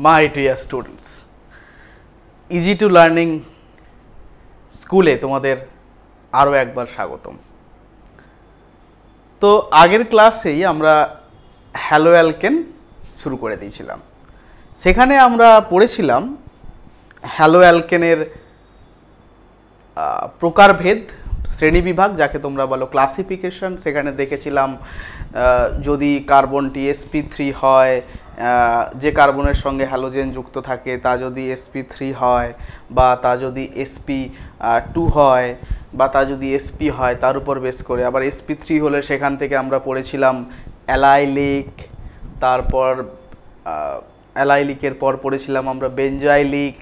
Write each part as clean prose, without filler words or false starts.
My dear students, easy to learning স্কুলে তোমাদের আরও একবার স্বাগতম। তো আগের ক্লাসেই আমরা হ্যালো অ্যালকেন শুরু করে দিয়েছিলাম। সেখানে আমরা পড়েছিলাম হ্যালো অ্যালকেনের প্রকারভেদ, শ্রেণীবিভাগ, যাকে তোমরা বলো ক্লাসিফিকেশন। সেখানে দেখেছিলাম যদি কার্বনটি sp3 হয়, যে কার্বনের সঙ্গে হ্যালোজেন যুক্ত থাকে তা যদি sp3 হয়, বা তা যদি sp2 হয়, বা তা যদি sp হয়, তার উপর বেস করে আবার sp3 হলে সেখান থেকে আমরা পড়েছিলাম অ্যালাইলিক, তারপর অ্যালাইলিকের পর পড়েছিলাম আমরা বেঞ্জাইলিক,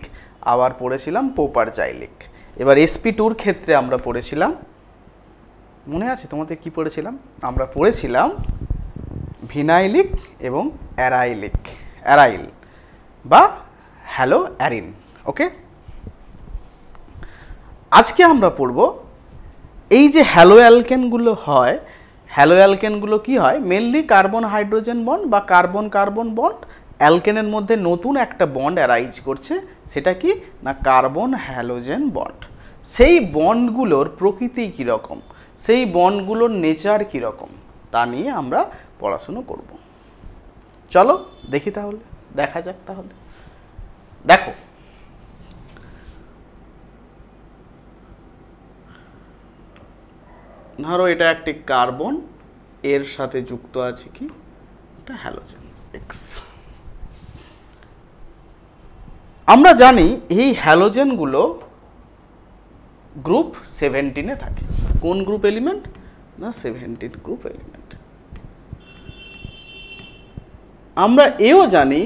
আবার পড়েছিলাম পোপারজাইলিক। এবার sp2-র ক্ষেত্রে আমরা পড়েছিলাম, মনে আছে তোমাদের কি পড়েছিলাম? আমরা পড়েছিলাম ভিনাইলিক এবং অ্যারাইল বা হ্যালো অ্যারিন। ওকে, আজকে আমরা পড়ব এই যে হ্যালো অ্যালকেনগুলো হয়, হ্যালো অ্যালকেনগুলো কি হয়? মেনলি কার্বন হাইড্রোজেন বন্ড বা কার্বন কার্বন বন্ড, অ্যালকেনের মধ্যে নতুন একটা বন্ড অ্যারাইজ করছে। সেটা কি না কার্বন হ্যালোজেন বন্ড। সেই বন্ডগুলোর প্রকৃতি কীরকম, সেই বন্ডগুলোর নেচার কীরকম, তা নিয়ে আমরা পড়াশুনো করব। চলো দেখি, তাহলে দেখা যাক। তাহলে দেখো, ধরো এটা একটি কার্বন, এর সাথে যুক্ত আছে কি এটা হ্যালোজেন এক্স। আমরা জানি এই হ্যালোজেনগুলো গ্রুপ 17-এ থাকে। কোন গ্রুপ এলিমেন্ট? না 17 গ্রুপ এলিমেন্ট। আমরা এও জানি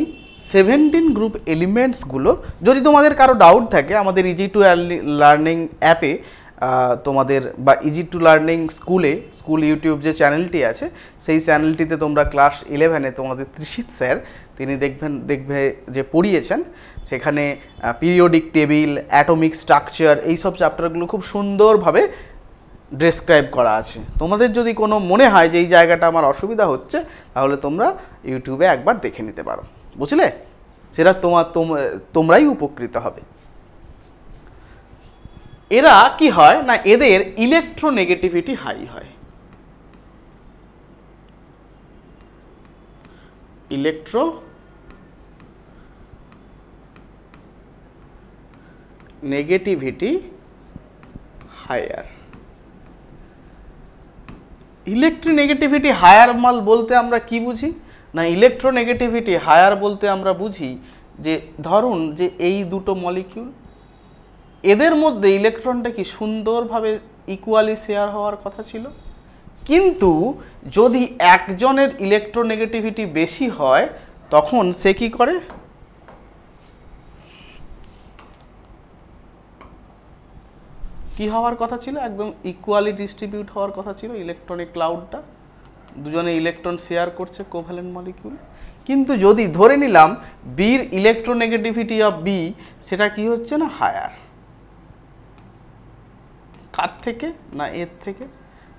17 গ্রুপ এলিমেন্টসগুলো, যদি তোমাদের কারো ডাউট থাকে আমাদের ইজি টু লার্নিং অ্যাপে তোমাদের, বা easy to learning school YouTube যে চ্যানেলটি আছে, সেই চ্যানেলটিতে তোমরা ক্লাস 11-এ তোমাদের ত্রিশিত স্যার তিনি দেখবে যে পড়িয়েছেন। সেখানে পিরিয়ডিক টেবিল, অ্যাটমিক স্ট্রাকচার, এইসব চ্যাপ্টারগুলো খুব সুন্দরভাবে ডেসক্রাইব করা আছে। তোমাদের যদি কোনো মনে হয় যে এই জায়গাটা আমার অসুবিধা হচ্ছে, তাহলে তোমরা ইউটিউবে একবার দেখে নিতে পারো, বুঝলে? সেটা তোমরাই উপকৃত হবে। এরা কি হয় না, এদের ইলেকট্রোনেগেটিভিটি হাই হয়। Electronegativity higher. ইলেকট্রোনেগেটিভিটি হায়ার মাল বলতে আমরা কি বুঝি না, ইলেকট্রোনেগেটিভিটি হায়ার বলতে আমরা বুঝি যে ধরুন যে এই দুটো মলিকিউল, এদের মধ্যে ইলেকট্রনটা কি সুন্দরভাবে ইকুয়ালি শেয়ার হওয়ার কথা ছিল, কিন্তু যদি একজনের ইলেকট্রোনেগেটিভিটি বেশি হয় তখন সে কি করে, কি হওয়ার কথা ছিল, একদম ইকুয়ালি ডিস্ট্রিবিউট হওয়ার কথা ছিল ইলেকট্রনিক ক্লাউডটা, দুজনে ইলেকট্রন শেয়ার করছে কোভ্যালেন্ট মলিকিউল। কিন্তু যদি ধরে নিলাম বির ইলেকট্রোনেগেটিভিটি অফ বি, সেটা কি হচ্ছে না হায়ার, কার থেকে না এর থেকে,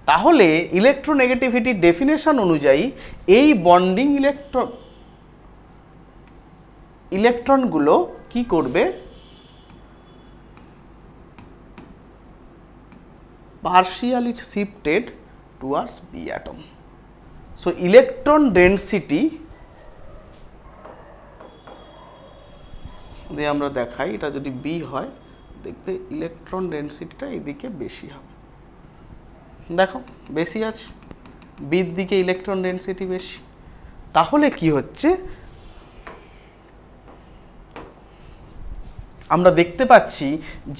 তাহলে ইলেকট্রোনেগেটিভিটি ডেফিনেশন অনুযায়ী এই বন্ডিং ইলেকট্রনগুলো কি করবে, partially shifted towards b atom. So electron density দিয়ে আমরা দেখাই, এটা যদি b হয় দেখবে ইলেকট্রন ডেনসিটিটা এদিকে বেশি হবে। দেখো বেশি আছে, বির দিকে ইলেকট্রন ডেনসিটি বেশি। তাহলে কি হচ্ছে, আমরা দেখতে পাচ্ছি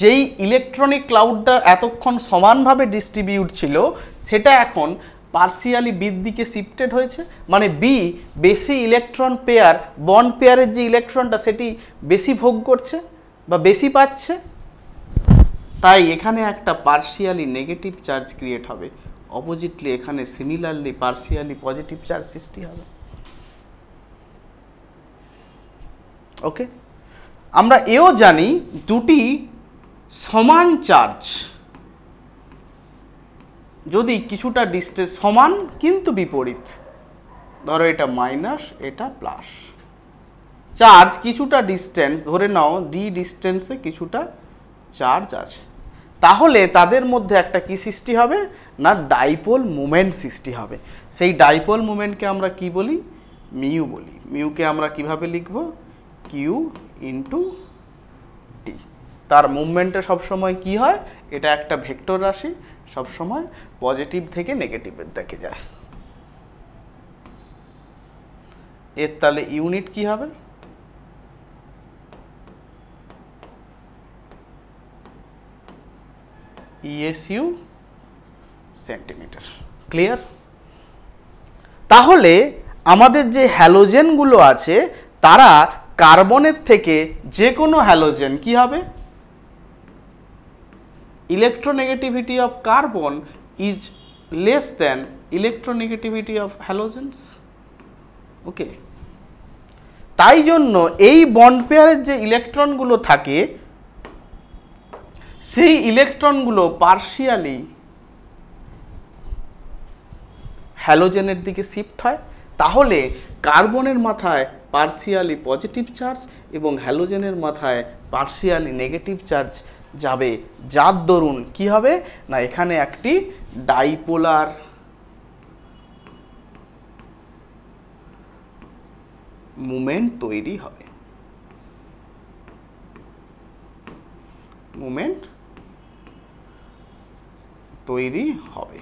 যেই ইলেকট্রনিক ক্লাউডটা এতক্ষণ সমানভাবে ডিস্ট্রিবিউট ছিল, সেটা এখন পার্সিয়ালি বির দিকে শিফটেড হয়েছে। মানে বি বেশি ইলেকট্রন পেয়ার, বন্ড পেয়ারের যে ইলেকট্রনটা সেটি বেশি ভোগ করছে বা বেশি পাচ্ছে, তাই এখানে একটা পার্সিয়ালি নেগেটিভ চার্জ ক্রিয়েট হবে। অপোজিটলি এখানে সিমিলারলি পার্সিয়ালি পজিটিভ চার্জ সৃষ্টি হবে। ওকে, আমরা এও জানি দুটি সমান চার্জ যদি কিছুটা ডিস্টেন্স সমান কিন্তু বিপরীত, ধরো এটা মাইনাস এটা প্লাস, চার্জ কিছুটা ডিস্টেন্স, ধরে নাও ডি ডিস্টেন্সে কিছুটা চার্জ আছে, তাহলে তাদের মধ্যে একটা কি সৃষ্টি হবে না ডাইপোল মুভমেন্ট সৃষ্টি হবে। সেই ডাইপোল মুভমেন্টকে আমরা কি বলি, মিউ বলি। মিউকে আমরা কিভাবে লিখব, কিউ ইন্টু টি। তার মুভমেন্টে সবসময় কি হয়, এটা একটা ভেক্টর রাশি, সবসময় পজিটিভ থেকে নেগেটিভের দিকে যায়। এর তাহলে ইউনিট কি হবে, ইএসইউ সেন্টিমিটার। ক্লিয়ার? তাহলে আমাদের যে হ্যালোজেনগুলো আছে তারা কার্বনের থেকে যে কোনো হ্যালোজেন কি হবে, electronegativity of carbon is less than electronegativity of halogens. Okay, তাই জন্য এই বন্ড পেয়ারের যে ইলেকট্রনগুলো থাকে সেই ইলেকট্রনগুলো পার্শিয়ালি হ্যালোজেনের দিকে শিফট হয়। তাহলে কার্বনের মাথায় পার্শিয়ালি পজিটিভ চার্জ এবং হ্যালোজেনের মাথায় পার্শিয়ালি নেগেটিভ চার্জ যাবে, যার দরুন কি হবে না এখানে একটি ডাইপোলার মুভমেন্ট তৈরি হবে। মুভমেন্ট তৈরি হবে।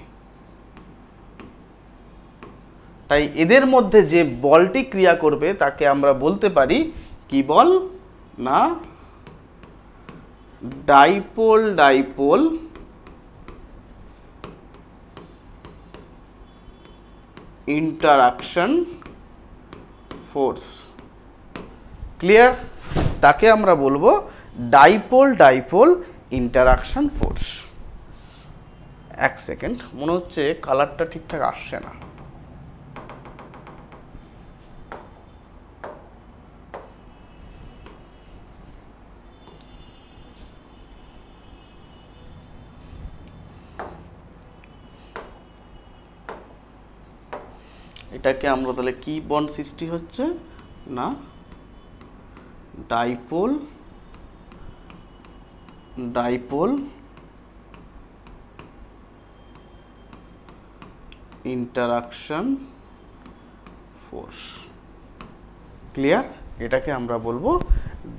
তাই এদের মধ্যে যে বলটি ক্রিয়া করবে তাকে আমরা বলতে পারি কি বল না dipole dipole interaction force. Clear? তাকে আমরা বলবো ডাইপোল ডাইপোল ইন্টারঅ্যাকশন ফোর্স। এক সেকেন্ড, মনে হচ্ছে কালারটা ঠিকঠাক আসছে না। এটাকে আমরা তাহলে কি বন্ড সৃষ্টি হচ্ছে না dipole dipole interaction force. Clear? এটাকে আমরা বলবো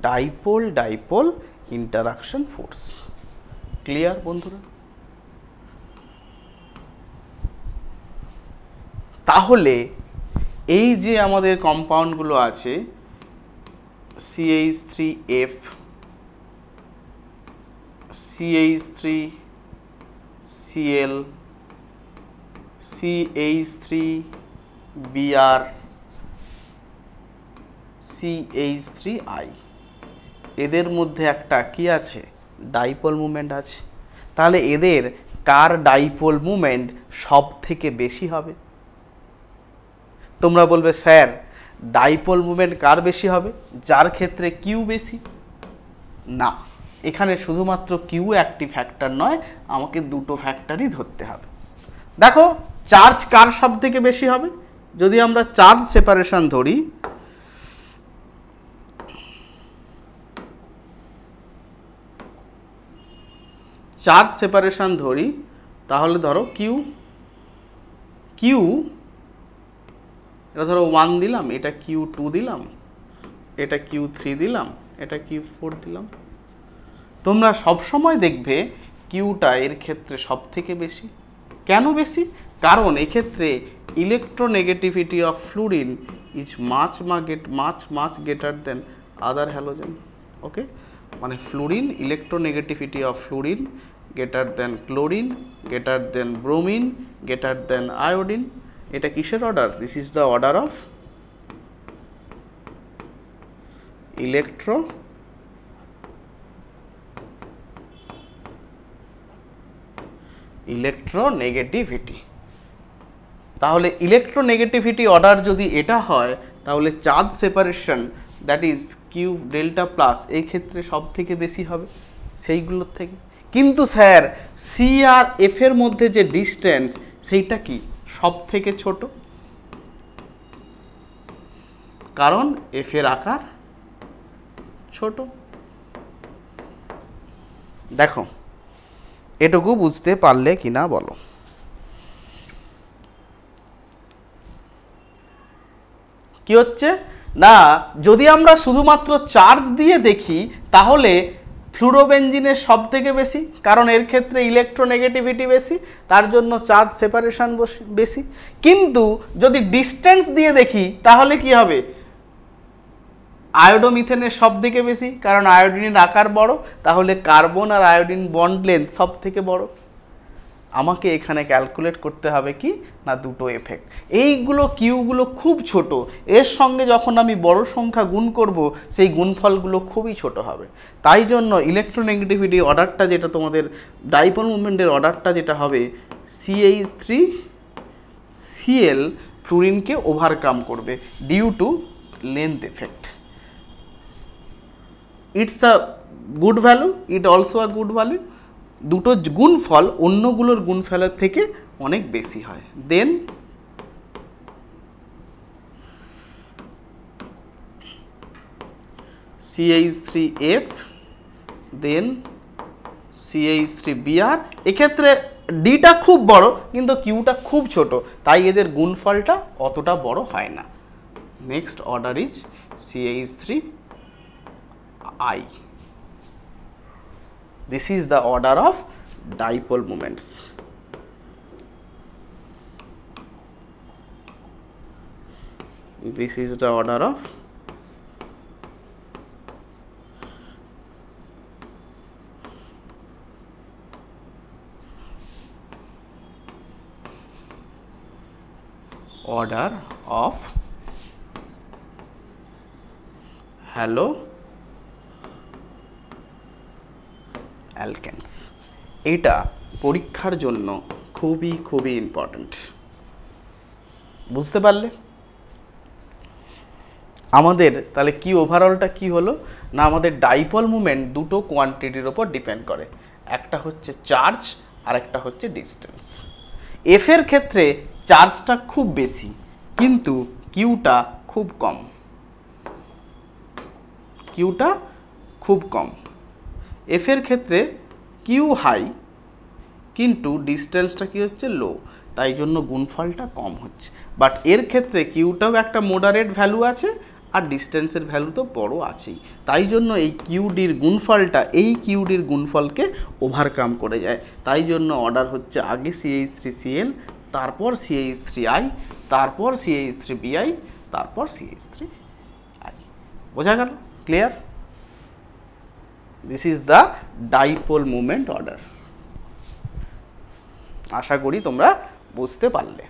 dipole dipole interaction force. Clear বন্ধুরা? তাহলে এই যে আমাদের কম্পাউন্ডগুলো আছে CH3F, CH3Cl, CH3Br, CH3I, এদের মধ্যে একটা কি আছে ডাইপোল মুভমেন্ট আছে। তাহলে এদের কার ডাইপোল মুভমেন্ট সব থেকে বেশি হবে? তোমরা বলবে স্যার ডাইপোল মুভমেন্ট কার বেশি হবে, যার ক্ষেত্রে কিউ বেশি? না, এখানে শুধুমাত্র কিউ একটি ফ্যাক্টর নয়, আমাকে দুটো ফ্যাক্টরই ধরতে হবে। দেখো চার্জ কার সব থেকে বেশি হবে, যদি আমরা চার্জ সেপারেশন ধরি, চার্জ সেপারেশন ধরি তাহলে ধরো কিউ কিউ এটা ধরো 1 দিলাম, এটা Q2 দিলাম, এটা Q3 দিলাম, এটা Q4 দিলাম। তোমরা সব সময় দেখবে কিউটা এর ক্ষেত্রে সব থেকে বেশি। কেন বেশি? কারণ এক্ষেত্রে electronegativity of fluorine is much greater than other halogen. Okay, মানে fluorine electronegativity of fluorine greater than chlorine, greater than bromine, greater than iodine. এটা কিসের order? This is the order of electronegativity. তাহলে ইলেকট্রোনেগেটিভিটি অর্ডার যদি এটা হয় তাহলে charge separation that is Q delta plus এই ক্ষেত্রে সব থেকে বেশি হবে সেইগুলোর থেকে। কিন্তু স্যার সি আর এফ এর মধ্যে যে ডিস্টেন্স সেইটা কি সব থেকে ছোট, কারণ এফ এর আকার ছোট। দেখো এটুকু বুঝতে পারলে কিনা বলো। কি হচ্ছে না, যদি আমরা শুধুমাত্র চার্জ দিয়ে দেখি তাহলে ফ্লুরোবেনজিনের সব থেকে বেশি, কারণ এর ক্ষেত্রে ইলেকট্রোনেগেটিভিটি বেশি, তার জন্য চার্জ সেপারেশন বেশি। কিন্তু যদি ডিস্টেন্স দিয়ে দেখি তাহলে কি হবে, আয়োডোমিথেনের সব থেকে বেশি, কারণ আয়োডিনের আকার বড়, তাহলে কার্বন আর আয়োডিন বন্ড লেন্থ সব থেকে বড়। আমাকে এখানে ক্যালকুলেট করতে হবে কি না দুটো এফেক্ট। এইগুলো কিউগুলো খুব ছোট, এর সঙ্গে যখন আমি বড় সংখ্যা গুণ করব সেই গুণফলগুলো খুবই ছোট হবে। তাই জন্য ইলেকট্রোনেগেটিভিটি অর্ডারটা যেটা তোমাদের ডাইপোল মুভমেন্টের অর্ডারটা যেটা হবে CH3Cl ফ্লুরিনকে ওভারকাম করবে due to length effect. It's a good value, it also a good value. দুটো গুণফল অন্যগুলোর গুণফলের থেকে অনেক বেশি হয়। দেন CH3F দেন CH3Br, এক্ষেত্রে ডিটা খুব বড় কিন্তু কিউটা খুব ছোট, তাই এদের গুণফলটা অতটা বড় হয় না। Next order is CH3I. This is the order of dipole moments. This is the order of haloalkanes. এটা পরীক্ষার জন্য খুবই ইম্পর্ট্যান্ট। বুঝতে পারলে আমাদের তাহলে কি ওভারঅলটা কি হলো না, আমাদের ডাইপোল মুভমেন্ট দুটো কোয়ান্টিটির ওপর ডিপেন্ড করে, একটা হচ্ছে চার্জ আর একটা হচ্ছে ডিস্টেন্স। এফ এর ক্ষেত্রে চার্জটা খুব বেশি কিন্তু কিউটা খুব কম, কিউটা খুব কম। এফ এর ক্ষেত্রে কিউ হাই কিন্তু ডিস্টেন্সটা কি হচ্ছে লো, তাই জন্য গুণফলটা কম হচ্ছে। বাট এর ক্ষেত্রে কিউটাও একটা মডারেট ভ্যালু আছে আর ডিস্টেন্সের ভ্যালু তো বড় আছেই, তাই জন্য এই কিউডির গুণফলটা এই কিউডির গুণফলকে ওভারকাম করে যায়। তাই জন্য অর্ডার হচ্ছে আগে CH3Cl, তারপর CH3I, তারপর CH3Bi, তারপর CH3I। বোঝা গেল? Clear? This is the dipole movement order. আশা করি তোমরা বুঝতে পারলে।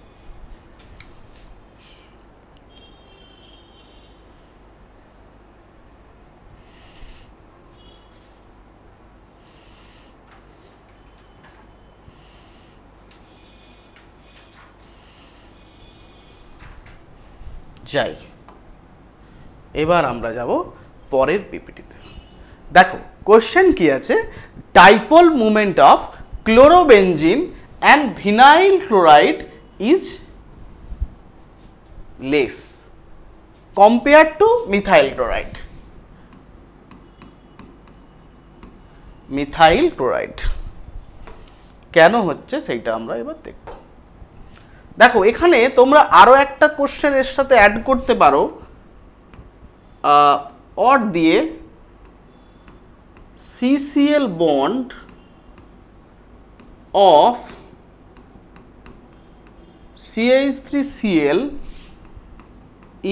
যাই, এবার আমরা যাব পরের পিপিটিতে। দেখো কোশ্চেন কি আছে, dipole movement of chlorobenzene and vinyl chloride is less compare to methyl chloride. Methyl chloride কেন হচ্ছে সেইটা আমরা এবার দেখব। দেখো এখানে তোমরা আরো একটা কোশ্চেন এর সাথে অ্যাড করতে পারো, অর দিয়ে CCl bond of CH3Cl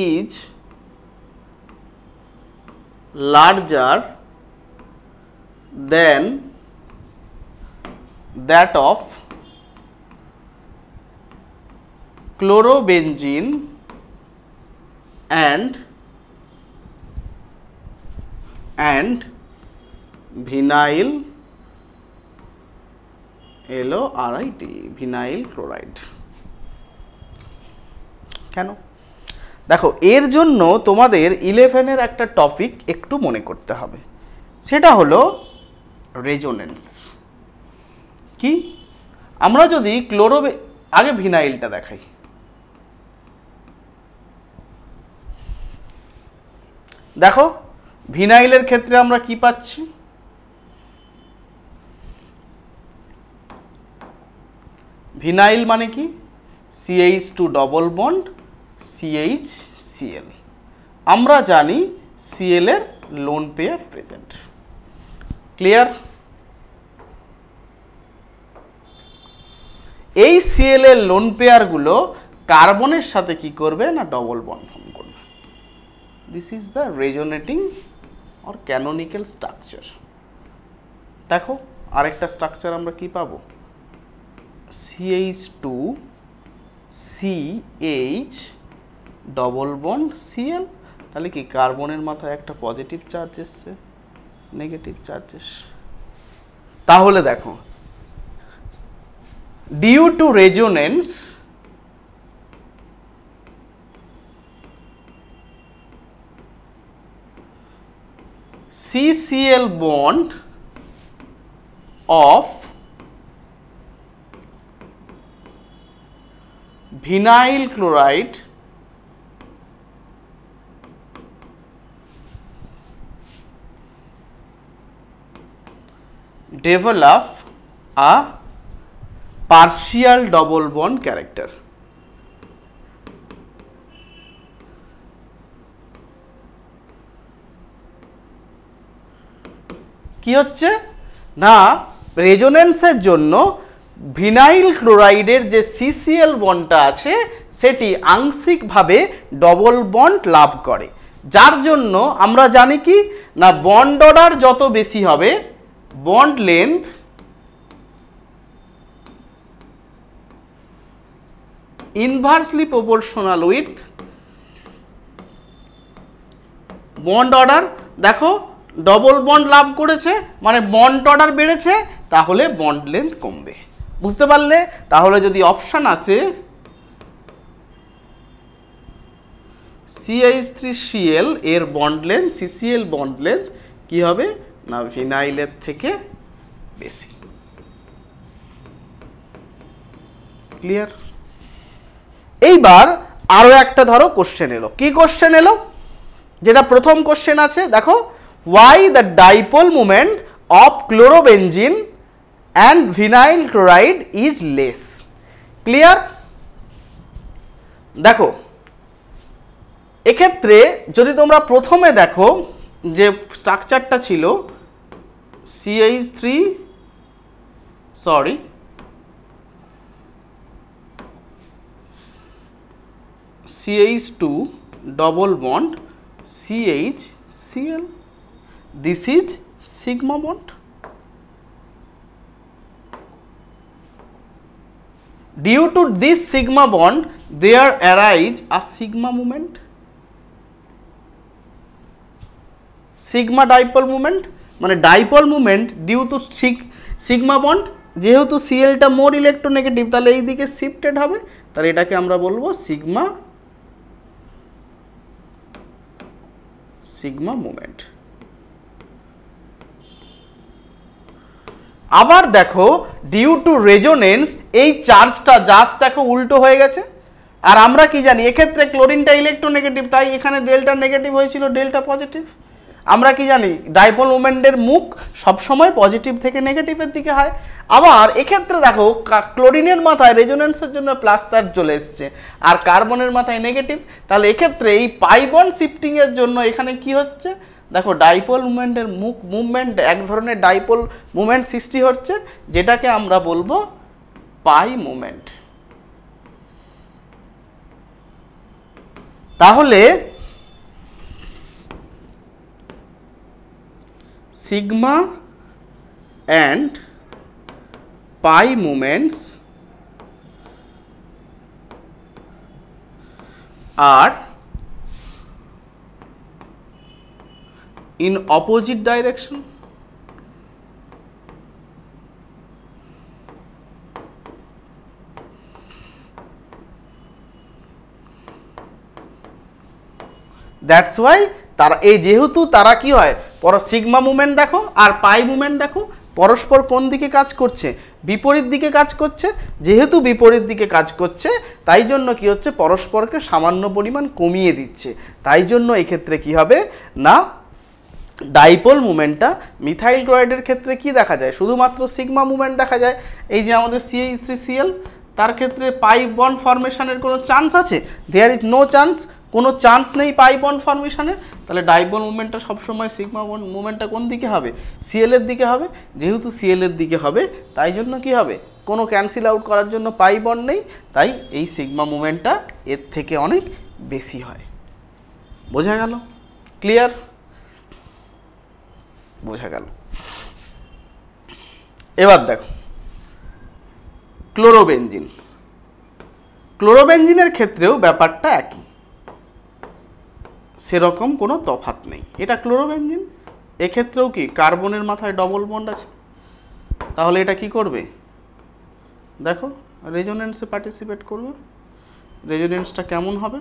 is larger than that of chlorobenzene and vinyl LORID, vinyl chloride. কেন? দেখো এর জন্য তোমাদের 11-এর একটা টপিক একটু মনে করতে হবে, সেটা হলো রেজোনেন্স। কি আমরা যদি আগে ভিনাইলটা দেখাই, দেখো ভিনাইলের ক্ষেত্রে আমরা কি পাচ্ছি? ভিনাইল মানে কি? CH2 double bond CHCl। আমরা জানি Cl এর লোন পেয়ার প্রেজেন্ট। ক্লিয়ার? এই Cl এর লোন পেয়ারগুলো কার্বনের সাথে কি করবে না ডবল বন্ড ফর্ম করবে। This is the resonating or canonical structure. দেখো আরেকটা স্ট্রাকচার আমরা কি পাবো? CH2 CH double bond Cl। তাহলে কি কার্বনের মাথায় একটা পজিটিভ চার্জ এসছে, নেগেটিভ চার্জ এসছে। তাহলে দেখো due to resonance CCl bond of vinyl chloride develop a partial double bond character। কি হচ্ছে না রেজোনেন্সের জন্য ভিনাইল ক্লোরাইডের যে CCl বন্ডটা আছে সেটি আংশিকভাবে ডবল বন্ড লাভ করে, যার জন্য আমরা জানি কি না বন্ড অর্ডার যত বেশি হবে bond length inversely proportional with bond order. দেখো ডবল বন্ড লাভ করেছে মানে বন্ড অর্ডার বেড়েছে, তাহলে বন্ড লেন্থ কমবে। বুঝতে পারলে? তাহলে যদি অপশন আসে CH3Cl এর bond length CCl bond length কি হবে না ভিনাইলের থেকে বেশি। ক্লিয়ার? এইবার আরো একটা ধরো কোশ্চেন এলো। কি কোশ্চেন এলো? যেটা প্রথম কোশ্চেন আছে দেখো, why the dipole moment of chlorobenzene and vinyl chloride is less। Clear? দেখো এক্ষেত্রে যদি তোমরা প্রথমে দেখো যে স্ট্রাকচারটা ছিল CH2 double bond CHCl। This is sigma bond। Due to this sigma bond there arise a sigma moment, sigma dipole moment মানে dipole movement due to sigma bond. যেহেতু Clটা মোর ইলেকট্রোনেগেটিভ তাহলে এই দিকে শিফটেড হবে, তাহলে এটাকে আমরা বলবো সিগমা মুভমেন্ট। আবার দেখো ডিউ টু রেজোনেন্স এই চার্জটা জাস্ট দেখো উল্টো হয়ে গেছে। আর আমরা কি জানি এক্ষেত্রে ক্লোরিনটা ইলেকট্রোনেগেটিভ, তাই এখানে ডেল্টা নেগেটিভ হয়েছিল, ডেল্টা পজিটিভ। আমরা কি জানি ডাইপোল মোমেন্টের মুখ সবসময় পজিটিভ থেকে নেগেটিভের দিকে হয়। আবার এক্ষেত্রে দেখো ক্লোরিনের মাথায় রেজোনেন্সের জন্য প্লাস চার্জ চলে এসছে আর কার্বনের মাথায় নেগেটিভ, তাহলে এক্ষেত্রে এই পাই বন্ড শিফটিং এর জন্য এখানে কি হচ্ছে দেখো ডাইপোল মুভমেন্টের মুভমেন্ট এক ধরনের ডাইপোল মুভমেন্ট সৃষ্টি হচ্ছে, যেটাকে আমরা বলবো পাই মুভমেন্ট। তাহলে sigma and pi moments are in opposite direction। That's why তারা এই যেহেতু তারা কি হয় সিগমা মুভমেন্ট দেখো আর পাই মুভমেন্ট দেখো পরস্পর কোন দিকে কাজ করছে, বিপরীত দিকে কাজ করছে। যেহেতু বিপরীত দিকে কাজ করছে তাই জন্য কি হচ্ছে পরস্পরকে সামান্য পরিমাণ কমিয়ে দিচ্ছে, তাই জন্য এই ক্ষেত্রে কি হবে না ডাইপোল মুভমেন্টটা মিথাইল ক্লোরাইডের ক্ষেত্রে কি দেখা যায়, শুধুমাত্র সিগমা মুভমেন্ট দেখা যায়। এই যে আমাদের CH3Cl, তার ক্ষেত্রে পাই বন্ড ফরমেশনের কোনো চান্স আছে? দেয়ার ইজ নো চান্স, কোনো চান্স নেই পাই বন্ড ফরমেশনের। তাহলে ডাইপোল মুভমেন্টটা সবসময় সিগমা বন্ড মুভমেন্টটা কোন দিকে হবে? Cl এর দিকে হবে। যেহেতু Cl এর দিকে হবে, তাই জন্য কি হবে, কোনো ক্যান্সেল আউট করার জন্য পাই বন্ড নেই, তাই এই সিগমা মুভমেন্টটা এর থেকে অনেক বেশি হয়। বোঝা গেল? ক্লিয়ার? বোঝা গেল। এবার দেখো ক্লোরোবেনজিন। ক্লোরোবেনজিনের ক্ষেত্রেও ব্যাপারটা একই, সেরকম কোনো তফাৎ নেই। এটা ক্লোরোবেনজিন, এক্ষেত্রেও কি কার্বনের মাথায় ডবল বন্ড আছে। তাহলে এটা কি করবে, দেখো রেজোনেন্সে পার্টিসিপেট করবে। রেজোনেন্সটা কেমন হবে,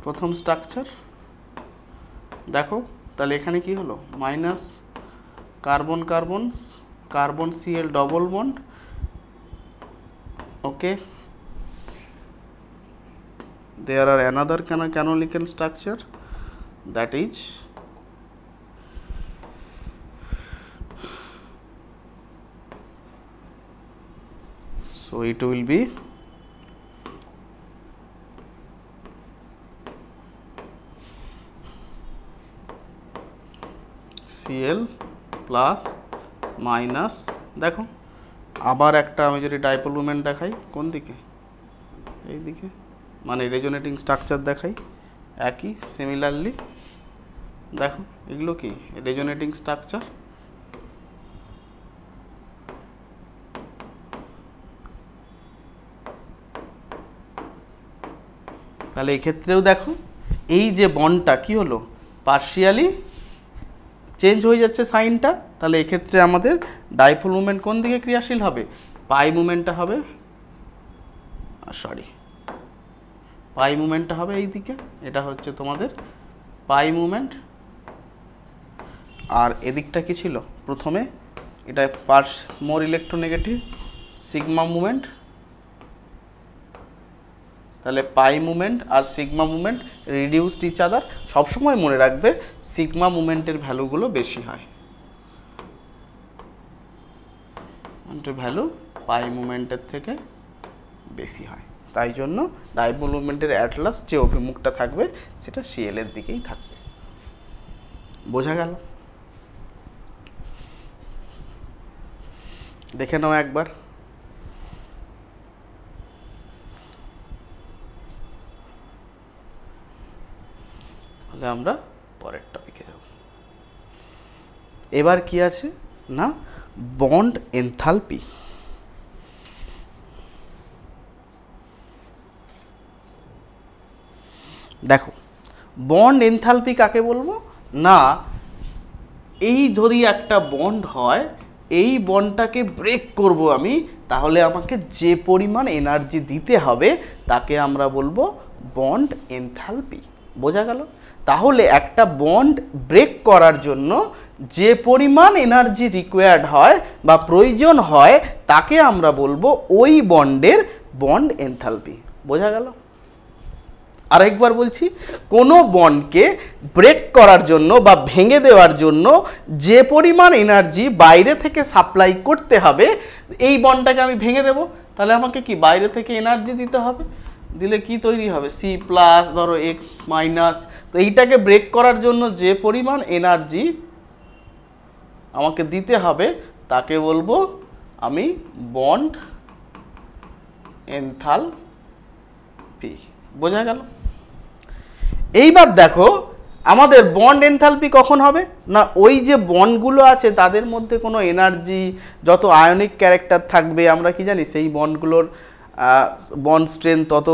প্রথম স্ট্রাকচার দেখো, তাহলে এখানে কি হলো, minus carbon carbon, carbon Cl double bond, okay. there are another canonical structure, that is so it will be Cl plus minus, দেখো আবার একটা আমি যদি ডাইপোল মুভমেন্ট দেখাই, কোন দিকে, এই দিকে, মানে রেজোনেটিং স্ট্রাকচার দেখাই একই, সিমিলারলি দেখো এগুলো কি রেজোনেটিং স্ট্রাকচার। তাহলে এক্ষেত্রেও দেখো এই যে বন্ডটা কি হলো, পার্শিয়ালি চেঞ্জ হয়ে যাচ্ছে সাইনটা। তাহলে এক্ষেত্রে আমাদের ডাইপোল মুভমেন্ট কোন দিকে ক্রিয়াশীল হবে, পাই মুভমেন্টটা হবে, সরি পাই মুভমেন্টটা হবে এই দিকে, এটা হচ্ছে তোমাদের পাই মুভমেন্ট। আর এদিকটা কি ছিল প্রথমে, এটা মোর ইলেকট্রোনেগেটিভ সিগমা মুভমেন্ট। তাহলে পাই মুভমেন্ট আর sigma movement reduced each other. সবসময় মনে রাখবে সিগমা মুভমেন্টের ভ্যালুগুলো বেশি হয়, ভ্যালু পাই মুভমেন্টের থেকে বেশি হয়। তাই জন্য ডাইপোল মুভমেন্টের অ্যাট লাস্ট যে অভিমুখটা থাকবে সেটা Cl এর দিকেই থাকবে। বোঝা গেল? দেখে নাও একবার। তাহলে আমরা পরের টপিকে যাব। এবার কি আছে না, বন্ড এনথালপি। দেখো বন্ড এনথালপি কাকে বলবো না, এই ধরি একটা বন্ড হয়, এই বন্ডটাকে ব্রেক করব আমি, তাহলে আমাকে যে পরিমাণ এনার্জি দিতে হবে তাকে আমরা বলবো বন্ড এনথালপি। বোঝা গেল? তাহলে একটা বন্ড ব্রেক করার জন্য যে পরিমাণ এনার্জি রিকোয়ার্ড হয় বা প্রয়োজন হয় তাকে আমরা বলবো ওই বন্ডের বন্ড এনথালপি। বোঝা গেল? আরেকবার বলছি, কোনো বন্ডকে ব্রেক করার জন্য বা ভেঙে দেওয়ার জন্য যে পরিমাণ এনার্জি বাইরে থেকে সাপ্লাই করতে হবে, এই বন্ডটাকে আমি ভেঙে দেব, তাহলে আমাকে কি বাইরে থেকে এনার্জি দিতে হবে। দিলে কি তৈরি হবে, সি প্লাস ধরো এক্স মাইনাস। তো এইটাকে ব্রেক করার জন্য যে পরিমাণ এনার্জি আমাকে দিতে হবে তাকে বলবো আমি বন্ড এনথালপি। বোঝা গেল? এইবার দেখো আমাদের বন্ড এনথালপি কখন হবে না, ওই যে বন্ডগুলো আছে তাদের মধ্যে কোনো এনার্জি, যত আয়নিক ক্যারেক্টার থাকবে আমরা কি জানি সেই বন্ডগুলোর বন্ড স্ট্রেংথ তত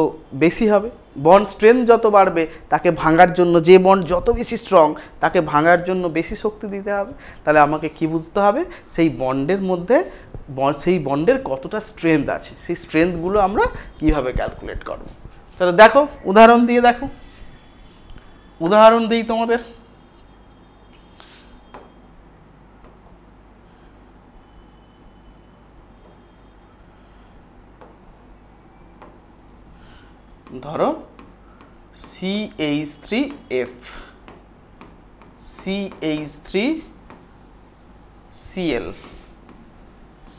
বেশি হবে। বন্ড স্ট্রেংথ যত বাড়বে তাকে ভাঙার জন্য, যে বন্ড যত বেশি স্ট্রং তাকে ভাঙার জন্য বেশি শক্তি দিতে হবে। তাহলে আমাকে কি বুঝতে হবে, সেই বন্ডের মধ্যে সেই বন্ডের কতটা স্ট্রেংথ আছে, সেই স্ট্রেংথগুলো আমরা কিভাবে ক্যালকুলেট করব। তাহলে দেখো উদাহরণ দিয়ে দেখো, উদাহরণ দিই তোমাদের। ধরো CH3F, CH3Cl,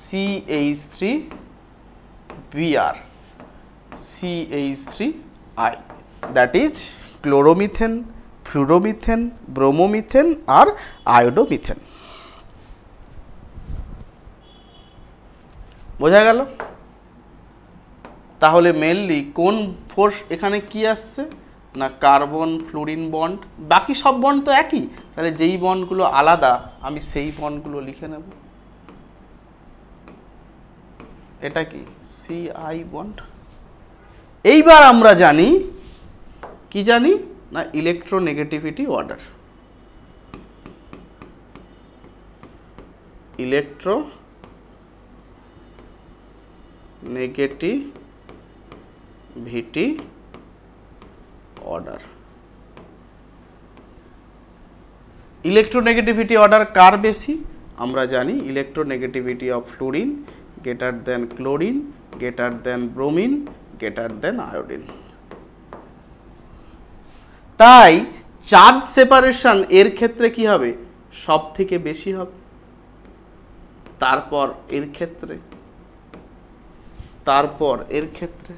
CH3Br, CH3I, that is chloromethane, fluoromethane, bromomethane আর আয়োডোমিথেন। বোঝা গেল? তাহলে মেনলি কোন ফোর্স এখানে কি আসছে না কার্বন ফ্লোরিন বন্ড, বাকি সব বন্ড তো একই, তাহলে যেই বন্ডগুলো আলাদা আমি সেই বন্ডগুলো লিখে নেব। এটা কি CI বন্ড। এইবার আমরা জানি কি জানি না electronegativity order, electronegativity order. Electronegativity order কার বেশি আমরা জানি, electronegativity of fluorine greater than chlorine greater than bromine greater than iodine. তাই চার্জ সেপারেশন এর ক্ষেত্রে কি হবে সব থেকে বেশি হবে, তারপর এর ক্ষেত্রে, তারপর এর ক্ষেত্রে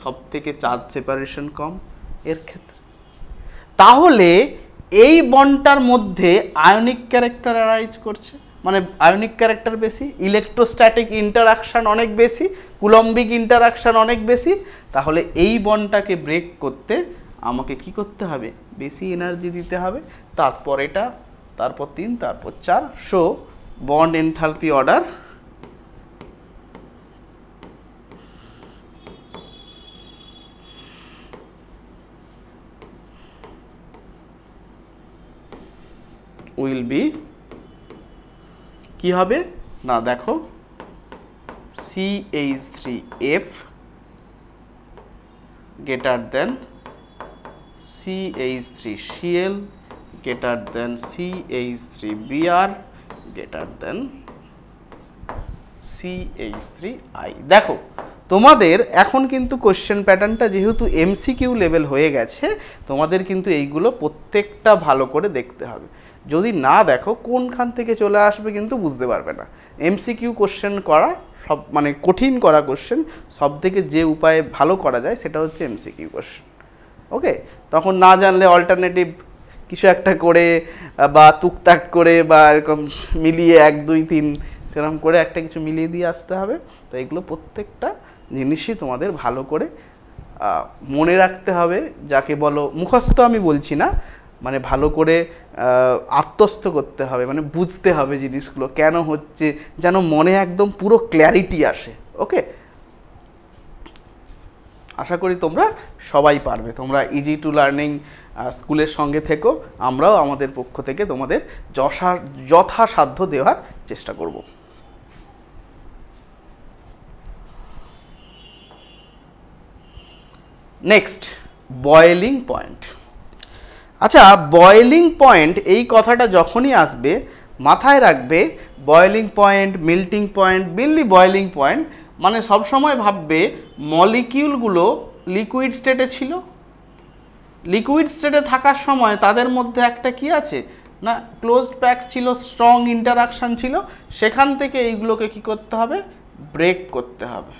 সব থেকে চার্জ সেপারেশন কম এর ক্ষেত্রে। তাহলে এই বন্ডটার মধ্যে আয়নিক ক্যারেক্টার অ্যারাইজ করছে, মানে আয়নিক ক্যারেক্টার বেশি, ইলেকট্রোস্ট্যাটিক ইন্টারাকশন অনেক বেশি, কুলম্বিক ইন্টারাকশন অনেক বেশি। তাহলে এই বন্ডটাকে ব্রেক করতে আমাকে কি করতে হবে, বেশি এনার্জি দিতে হবে। তারপর এটা, তারপর 3, তারপর 4। So bond enthalpy order will be কি হবে না দেখো CH3F greater than CH3Cl greater than CH3Br greater than CH3I। দেখো তোমাদের এখন কিন্তু কোশ্চেন প্যাটার্নটা যেহেতু MCQ লেভেল হয়ে গেছে, তোমাদের কিন্তু এইগুলো প্রত্যেকটা ভালো করে দেখতে হবে। যদি না দেখো কোনখান থেকে চলে আসবে কিন্তু বুঝতে পারবে না। MCQ কোশ্চেন করা সব মানে কঠিন করা কোশ্চেন সব থেকে যে উপায়ে ভালো করা যায় সেটা হচ্ছে MCQ কোশ্চেন। ওকে, তখন না জানলে অল্টারনেটিভ কিছু একটা করে বা তুকতাক করে বা এরকম মিলিয়ে 1 2 3 সেরকম করে একটা কিছু মিলিয়ে দিয়ে আসতে হবে। তো এগুলো প্রত্যেকটা জিনিসই তোমাদের ভালো করে মনে রাখতে হবে, যাকে বলো মুখস্থ আমি বলছি না, মানে ভালো করে আত্মস্থ করতে হবে, মানে বুঝতে হবে জিনিসগুলো কেন হচ্ছে, যেন মনে একদম পুরো ক্ল্যারিটি আসে। ওকে, আশা করি তোমরা সবাই পারবে। তোমরা ইজি টু লার্নিং স্কুলের সঙ্গে থেকো, আমরাও আমাদের পক্ষ থেকে তোমাদের যথাসাধ্য দেওয়ার চেষ্টা করব। Next, boiling point. আচ্ছা, বয়েলিং পয়েন্ট এই কথাটা যখনই আসবে মাথায় রাখবে boiling point, melting point, mainly boiling point মানে সবসময় ভাববে মলিকিউলগুলো লিকুইড স্টেটে ছিল, লিকুইড স্টেটে থাকার সময় তাদের মধ্যে একটা কি আছে না ক্লোজড প্যাক ছিল, স্ট্রং ইন্টারাকশন ছিল, সেখান থেকে এইগুলোকে কি করতে হবে, ব্রেক করতে হবে,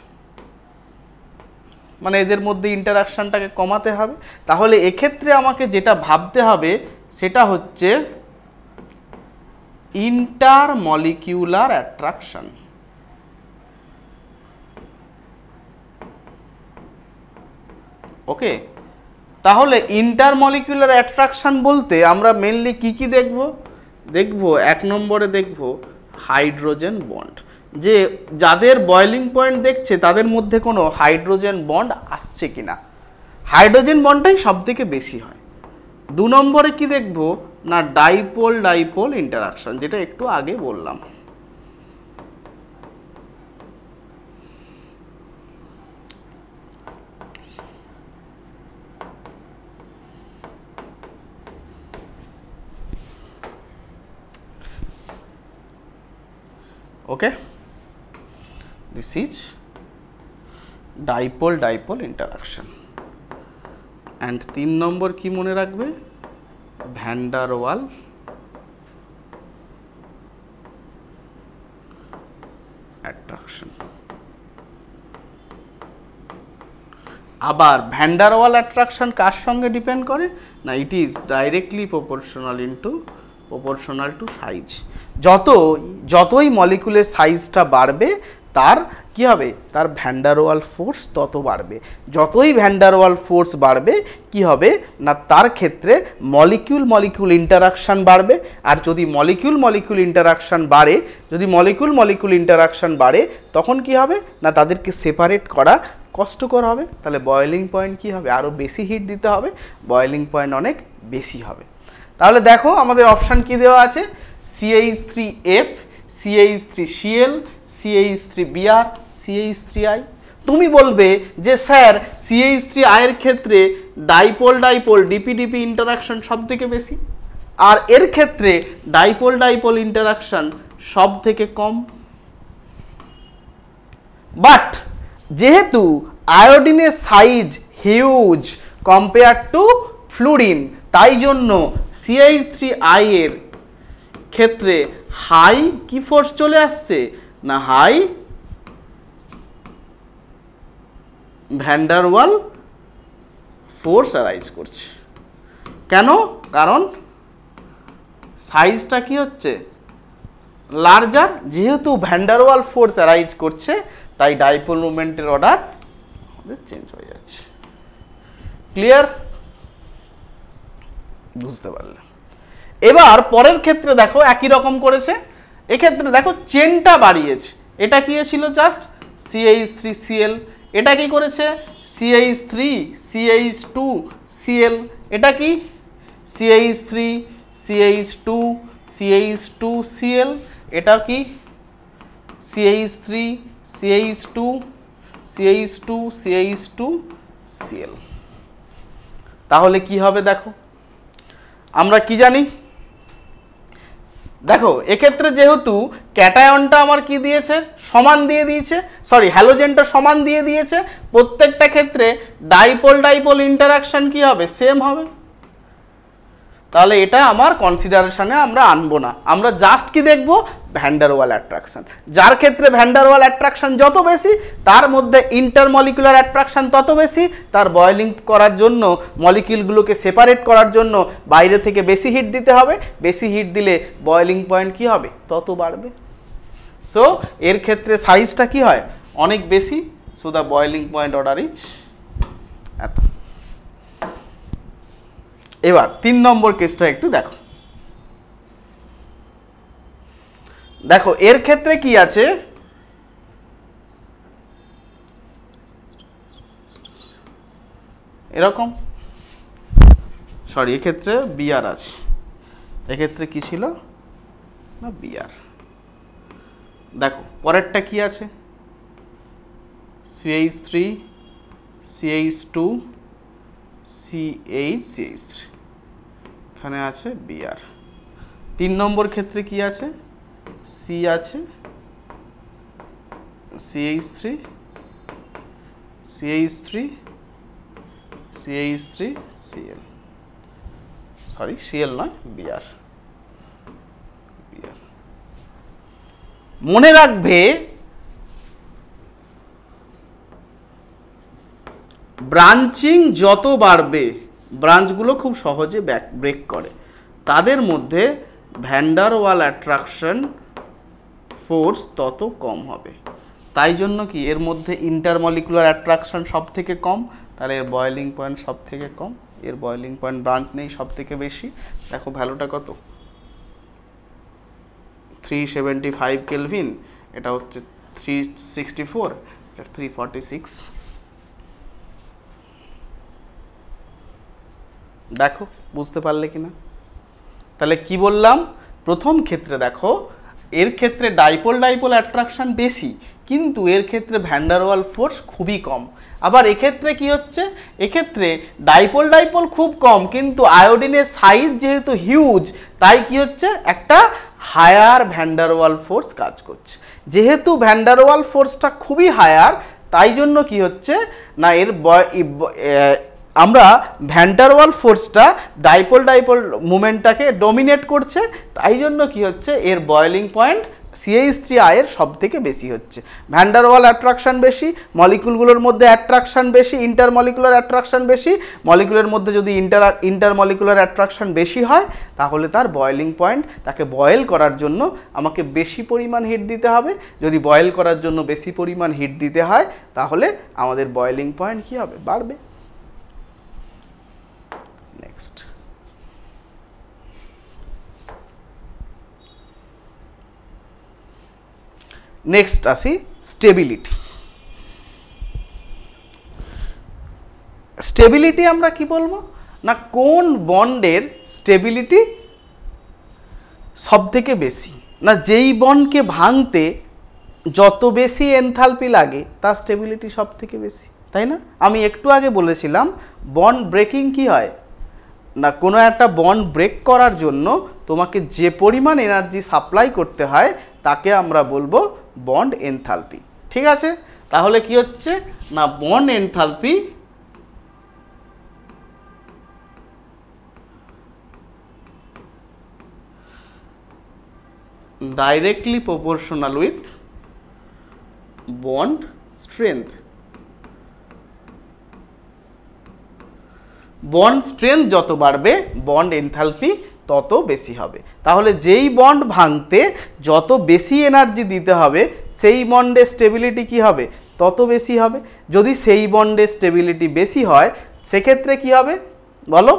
মানে এদের মধ্যে ইন্টারাকশনটাকে কমাতে হবে। তাহলে এক্ষেত্রে আমাকে যেটা ভাবতে হবে সেটা হচ্ছে ইন্টারমলিকিউলার অ্যাট্রাকশন। ওকে, তাহলে ইন্টারমলিকিউলার অ্যাট্রাকশন বলতে আমরা মেনলি কি কি দেখব, 1 নম্বরে দেখব হাইড্রোজেন বন্ড, যে যাদের বয়েলিং পয়েন্ট দেখছে তাদের মধ্যে কোনো হাইড্রোজেন বন্ড আসছে কিনা, হাইড্রোজেন বন্ডটাই সব থেকে বেশি হয়। 2 নম্বরে কি দেখব না ডাইপোল ডাইপোল ইন্টারাকশন, যেটা একটু আগে বললাম। ওকে, this is dipole dipole interaction. And 3 নম্বর কি মনে রাখবে, ভ্যান ডার ওয়াল অ্যাট্রাকশন। আবার ভ্যান ডার ওয়াল অ্যাট্রাকশন কার সঙ্গে ডিপেন্ড করে না, it is directly proportional to size. যতই মলিকুলের সাইজটা বাড়বে তার কি হবে, তার ভ্যান ডার ওয়াল ফোর্স তত বাড়বে। যতই ভ্যান ডার ওয়াল ফোর্স বাড়বে কি হবে না, তার ক্ষেত্রে মলিকিউল ইন্টারাকশান বাড়বে। আর যদি মলিকিউল ইন্টারাকশান বাড়ে তখন কি হবে না, তাদেরকে সেপারেট করা কষ্টকর হবে। তাহলে বয়েলিং পয়েন্ট কি হবে, আরও বেশি হিট দিতে হবে, বয়েলিং পয়েন্ট অনেক বেশি হবে। তাহলে দেখো আমাদের অপশান কি দেওয়া আছে, CH3F, CH3Cl, CH3Br, CH3I। তুমি বলবে যে স্যার CH3I এর ক্ষেত্রে ডাইপোল ডিপি ইন্টারাকশন সব থেকে বেশি, আর এর ক্ষেত্রে ডাইপোল ইন্টারাকশন সব থেকে কম। বাট যেহেতু আয়োডিনের size huge compare to fluorine, তাই জন্য CH3I এর ক্ষেত্রে হাই কি ফোর্স চলে আসছে না, হাই ভ্যান ডার ওয়াল ফোর্স অ্যারাইজ করছে। কেন, কারণ সাইজটা কি হচ্ছে লার্জার, যেহেতু ভ্যান ডার ওয়াল ফোর্স অ্যারাইজ করছে তাই ডাইপোল মুভমেন্টের অর্ডার আমাদের চেঞ্জ হয়ে যাচ্ছে। ক্লিয়ার, বুঝতে পারলে? এবার পরের ক্ষেত্রে দেখো একই রকম করেছে, এক্ষেত্রে দেখো চেনটা বাড়িয়েছে। এটা কি ছিল জাস্ট CH3Cl, এটা কি করেছে CH3 CH2 Cl, এটা কি CH3 CH2 CH2 Cl, এটা কি CH3 CH2 CH2 CH2 Cl। তাহলে কি হবে দেখো, আমরা কি জানি, দেখো এক্ষেত্রে যেহেতু ক্যাটায়নটা আমার কি দিয়েছে, সমান দিয়ে দিয়েছে, সরি হ্যালোজেনটা সমান দিয়ে দিয়েছে, প্রত্যেকটা ক্ষেত্রে ডাইপোল ইন্টারাকশন কি হবে, সেম হবে। তাহলে এটা আমার কনসিডারেশনে আমরা আনবো না, আমরা জাস্ট কি দেখব, ভ্যান ডার ওয়াল অ্যাট্রাকশন। যার ক্ষেত্রে ভ্যান ডার ওয়াল অ্যাট্রাকশন যত বেশি তার মধ্যে ইন্টারমলিকুলার অ্যাট্রাকশন তত বেশি, তার বয়েলিং করার জন্য মলিকিউলগুলোকে সেপারেট করার জন্য বাইরে থেকে বেশি হিট দিতে হবে, বেশি হিট দিলে বয়েলিং পয়েন্ট কি হবে, তত বাড়বে। সো এর ক্ষেত্রে সাইজটা কি হয়, অনেক বেশি। So the boiling point order is এত। এবার 3 নম্বর কেসটা একটু দেখো, দেখো এর ক্ষেত্রে কি আছে, এরকম, সরি এক্ষেত্রে বিআর আছে, এক্ষেত্রে কি ছিল না বিআর। দেখো পরেরটা কি আছে, CH3 CH2 CH3, এখানে আছে বিআর। 3 নম্বর ক্ষেত্রে কি আছে, সি আছে, CH3 Cl, সরি Cl নয় বিআর। মনে রাখবে ব্রাঞ্চিং যত বাড়বে, ব্রাঞ্চগুলো খুব সহজে ব্রেক করে, তাদের মধ্যে ভ্যান ডার ওয়াল অ্যাট্রাকশন ফোর্স তত কম হবে। তাই জন্য কি এর মধ্যে ইন্টারমলিকুলার অ্যাট্রাকশন সব থেকে কম, তাহলে এর বয়েলিং পয়েন্ট সব থেকে কম, এর বয়েলিং পয়েন্ট ব্রাঞ্চ নেই সব থেকে বেশি। দেখো ভ্যালুটা কত, 375 কেলভিন, এটা হচ্ছে 364, এটা 346। দেখো বুঝতে পারলে কিনা? তাহলে কি বললাম, প্রথম ক্ষেত্রে দেখো এর ক্ষেত্রে ডাইপোল অ্যাট্রাকশন বেশি, কিন্তু এর ক্ষেত্রে ভ্যান ডার ওয়াল ফোর্স খুবই কম। আবার এক্ষেত্রে কি হচ্ছে, এক্ষেত্রে ডাইপোল খুব কম, কিন্তু আয়োডিনের সাইজ যেহেতু হিউজ, তাই কি হচ্ছে একটা হায়ার ভ্যান ডার ওয়াল ফোর্স কাজ করছে। যেহেতু ভ্যান ডার ওয়াল ফোর্সটা খুবই হায়ার, তাই জন্য কি হচ্ছে না এর আমরা ভ্যান ডার ওয়াল ফোর্সটা ডাইপোল মুভমেন্টটাকে ডমিনেট করছে, তাই জন্য কি হচ্ছে এর বয়েলিং পয়েন্ট CH3I এর সব থেকে বেশি হচ্ছে। ভ্যান ডার ওয়াল অ্যাট্রাকশন বেশি, মলিকুলগুলোর মধ্যে অ্যাট্রাকশন বেশি, ইন্টারমলিকুলার অ্যাট্রাকশন বেশি, মলিকুলের মধ্যে যদি ইন্টারমলিকুলার অ্যাট্রাকশন বেশি হয় তাহলে তার বয়েলিং পয়েন্ট, তাকে বয়েল করার জন্য আমাকে বেশি পরিমাণ হিট দিতে হবে। যদি বয়েল করার জন্য বেশি পরিমাণ হিট দিতে হয় তাহলে আমাদের বয়েলিং পয়েন্ট কি হবে, বাড়বে। নেক্সট নেক্সট আসি স্টেবিলিটি। স্টেবিলিটি আমরা কি বলবো না কোন বন্ডের স্টেবিলিটি সব থেকে বেশি, না যেই বন্ডকে ভাঙতে যত বেশি এনথালপি লাগে তার স্টেবিলিটি সব থেকে বেশি, তাই না? আমি একটু আগে বলেছিলাম বন্ড ব্রেকিং কি হয় না কোনো একটা বন্ড ব্রেক করার জন্য তোমাকে যে পরিমাণ এনার্জি সাপ্লাই করতে হয় তাকে আমরা বলবো বন্ড এনথালপি। ঠিক আছে, তাহলে কি হচ্ছে না bond enthalpy directly proportional with bond strength. Bond strength যত বাড়বে বন্ড এনথালপি তত বেশি হবে। তাহলে যেই বন্ড ভাঙতে যত বেশি এনার্জি দিতে হবে সেই বন্ডের স্টেবিলিটি কি হবে, তত বেশি হবে। যদি সেই বন্ডের স্টেবিলিটি বেশি হয় সেক্ষেত্রে কি হবে বলো,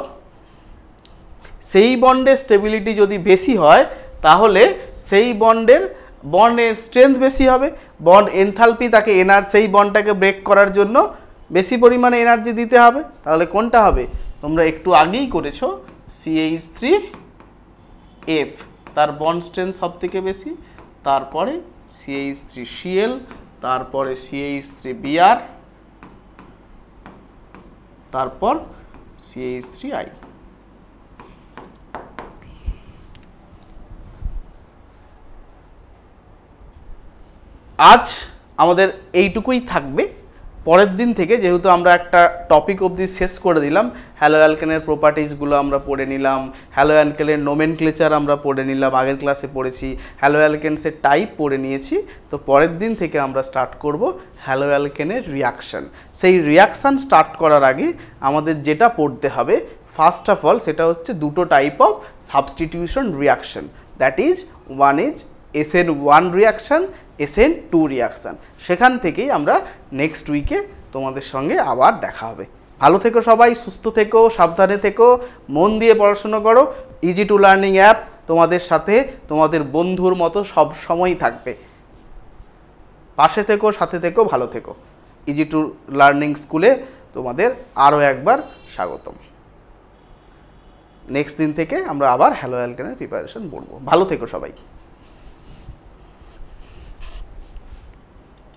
সেই বন্ডের স্টেবিলিটি যদি বেশি হয় তাহলে সেই বন্ডের স্ট্রেংথ বেশি হবে, বন্ড এনথালপি তাকে সেই বন্ডটাকে ব্রেক করার জন্য বেশি পরিমাণে এনার্জি দিতে হবে। তাহলে কোনটা হবে, তোমরা একটু আগেই করেছো CH3F, তার বন্ড স্ট্রেংথ সব থেকে বেশি, তারপরে CH3Cl, তারপরে CH3Br, তারপর CH3I। আজ আমাদের এইটুকুই থাকবে। পরের দিন থেকে যেহেতু আমরা একটা টপিক অবধি শেষ করে দিলাম, হ্যালো অ্যালকেনের প্রপার্টিজগুলো আমরা পড়ে নিলাম, হ্যালো অ্যালকেনের নোমেনক্লেচার আমরা পড়ে নিলাম, আগের ক্লাসে পড়েছি, হ্যালো অ্যালকেনসের টাইপ পড়ে নিয়েছি। তো পরের দিন থেকে আমরা স্টার্ট করব হ্যালো অ্যালকেনের রিয়াকশান। সেই রিয়াকশান স্টার্ট করার আগে আমাদের যেটা পড়তে হবে ফার্স্ট অফ অল সেটা হচ্ছে দুটো type of substitution reaction, that is one is SN1 reaction, SN2 reaction. সেখান থেকেই আমরা নেক্সট উইকে তোমাদের সঙ্গে আবার দেখা হবে। ভালো থেকো সবাই, সুস্থ থেকো, সাবধানে থেকো, মন দিয়ে পড়াশুনো করো। ইজি টু লার্নিং অ্যাপ তোমাদের সাথে তোমাদের বন্ধুর মতো সব সময়ই থাকবে। পাশে থেকো, সাথে থেকো, ভালো থেকো। ইজি টু লার্নিং স্কুলে তোমাদের আরও একবার স্বাগতম। নেক্সট দিন থেকে আমরা আবার হ্যালো অ্যালকেনের প্রিপারেশন পড়বো। ভালো থেকো সবাই।